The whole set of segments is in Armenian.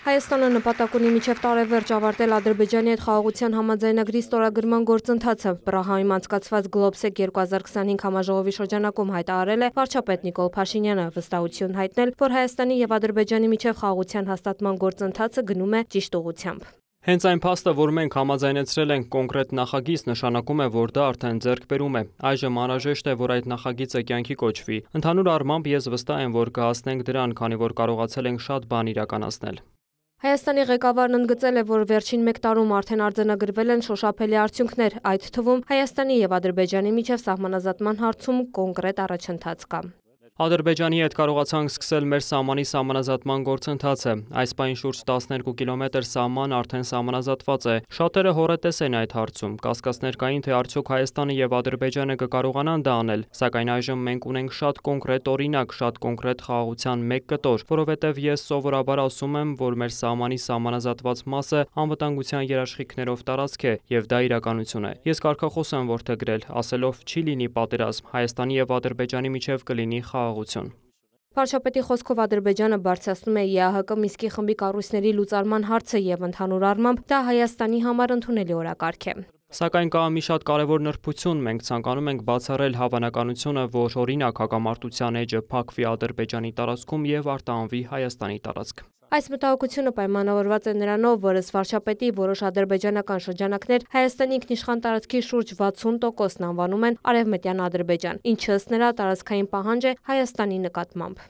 Հայաստանը նպատակ ունի մինչև տարեվերջ ավարտել Ադրբեջանի հետ խաղաղության համաձայնագրի ստորագրման գործընթացը։ Պրահայում անցկացված Globsec 2025 համաժողովի շրջանակում հայտարարել է վարչապետ Նիկոլ Փաշինյանը, վստահություն հայտնել, որ Հայաստանի եւ Ադրբեջանի միջև խաղաղության հաստատման գործընթացը գնում է ճիշտ ուղղությամբ։ Հենց այն փաստը, որ մենք համաձայնեցրել ենք կոնկրետ նախագիծ, նշանակում է, որ դա արդեն ձեռքբերում է։ Այժմ անհրաժեշտ է, որ այդ նախագիծը կյանքի կոչվի։ Ընդհանուր առմամբ ես վստահ եմ, որ կհասնենք դրան, քանի որ կարողացել ենք շատ բան իրականացնել։ Հայաստանի ղեկավարն ընդգծել է, որ վերջին մեկ տարում արդեն արձանագրվել են շոշափելի արդյունքներ, այդ թվում Հայաստանի եւ Ադրբեջանի միջև սահմանազատման հարցում կոնկրետ առաջընթաց կա։ Ադրբեջանի հետ կարողացանք սկսել մեր սահմանի սահմանազատման գործընթացը։ Այս պահին շուրջ 12 կիլոմետր սահման արդեն սահմանազատված է։ Շատերը հոռետես են այդ հարցում։ Կասկածներ կային, թե արդյոք Հայաստանը եւ Ադրբեջանը կկարողանան դա անել, սակայն այժմ մենք ունենք շատ կոնկրետ օրինակ, շատ կոնկրետ խաղաղության մեկ կտոր, որովհետեւ ես սովորաբար ասում եմ, որ մեր սահմանի սահմանազատված մասը անվտանգության երաշխիքներով տարածք է, եւ դա իրականություն է։ Ես կարգախոս եմ որդեգրել, ասելով չի լինի պատերազմ, Հայաստանի եւ Ադրբեջանի միջև կլինի Վարչապետի խոսքով Ադրբեջանը բարձրացնում է ԵԱՀԿ Մինսկի խմբի կառույցների լուծարման հարցը եւ ընդհանուր առմամբ դա Հայաստանի համար ընդունելի օրակարգ է։ Սակայն կա մի շատ կարևոր նրբություն, մենք ցանկանում ենք բացառել հավանականությունը, որ օրինակ հակամարտության էջը փակվի Ադրբեջանի տարածքում եւ արտահանվի Հայաստանի տարածք։ Այս մտահոգությունը պայմանավորված է նրանով, որ ըստ վարչապետի որոշ ադրբեջանական շրջանակներ Հայաստանի ինքնիշխան տարածքի շուրջ 60%-ն անվանում են Արևմտյան Ադրբեջան, ինչը ըստ նրա տարածքային պահանջ է Հայաստանի նկատմամբ։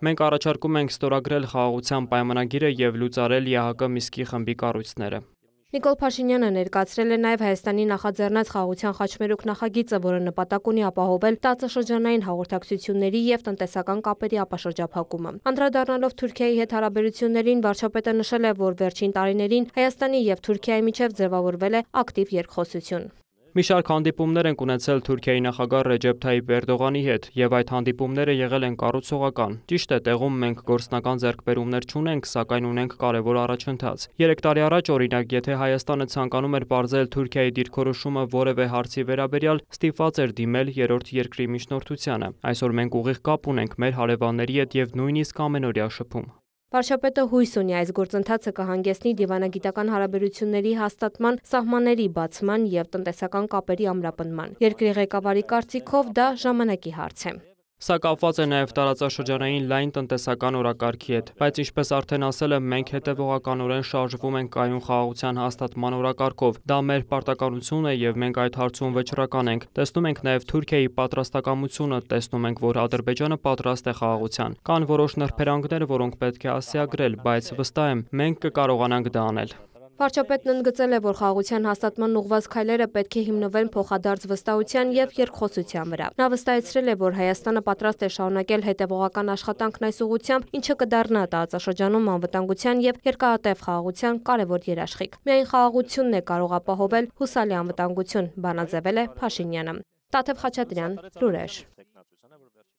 Մենք առաջարկում ենք ստորագրել խաղաղության պայմանագիրը եւ լուծարել ԵԱՀԿ Մինսկի խմբի կառույցները։ Նիկոլ Փաշինյանը ներկայացրել է նաև Հայաստանի նախաձեռնած խաղաղության խաչմերուկ նախագիծը, որը նպատակ ունի ապահովել տարածաշրջանային հաղորդակցությունների եւ տնտեսական կապերի ապաշրջափակումը։ Անդրադառնալով Թուրքիայի հետ հարաբերություններին, վարչապետը նշել է, որ վերջին տարիներին Հայաստանի եւ Թուրքիայի միջև ձևավորվել է ակտիվ երկխոսություն։ Մի շարք հանդիպումներ ենք ունեցել Թուրքիայի նախագահ Ռեջեփ Թայիփ Էրդողանի հետ, եւ այդ հանդիպումները եղել են կառուցողական։ Ճիշտ է, տեղում մենք գործնական ձեռքբերումներ չունենք, սակայն ունենք կարևոր առաջընթաց։ 3 տարի առաջ, օրինակ, եթե Հայաստանը ցանկանում էր բարձել Թուրքիայի դիրքորոշումը որևէ հարցի վերաբերյալ, ստիպված էր դիմել երրորդ երկրի միջնորդությանը։ Այսօր մենք ուղիղ կապ ունենք մեր հարևանների հետ եւ նույնիսկ ամենօրյա շփում։ Վարչապետը հույս ունի այս գործընթացը կհանգեցնի դիվանագիտական հարաբերությունների հաստատման, սահմանների բացման եւ տնտեսական կապերի ամրապնդման։ Երկրի ղեկավարի կարծիքով դա ժամանակի հարց է։ Սա կապված է նաև տարածաշրջանային լայն տնտեսական օրակարգի հետ, բայց ինչպես արդեն ասել եմ, մենք հետևողականորեն շարժվում ենք կայուն խաղաղության հաստատման օրակարգով։ Դա մեր պարտականություն է եւ մենք այդ հարցում վճռական ենք։ Տեսնում ենք նաև Թուրքիայի պատրաստակամությունը, տեսնում ենք, որ Ադրբեջանը պատրաստ է խաղաղության։ Կան որոշ նրբերանգներ, որոնք պետք է ասիագրել, բայց վստահ եմ, մենք կկարողանանք դա անել։ Վարչապետն ընդգծել է, որ խաղաղության հաստատման ուղղված քայլերը պետք է հիմնվեն փոխադարձ վստահության եւ երկխոսության վրա։ Նա վստահեցրել է, որ Հայաստանը պատրաստ է շարունակել հետևողական աշխատանքն այս ուղղությամբ, ինչը կդառնա տարածաշրջանում անվտանգության եւ երկարատև խաղաղության կարևոր երաշխիք։ Միայն խաղաղությունն է կարող ապահովել հուսալի անվտանգություն, բանաձևել է Փաշինյանը։ Տաթև Խաչատրյան, լուրեր։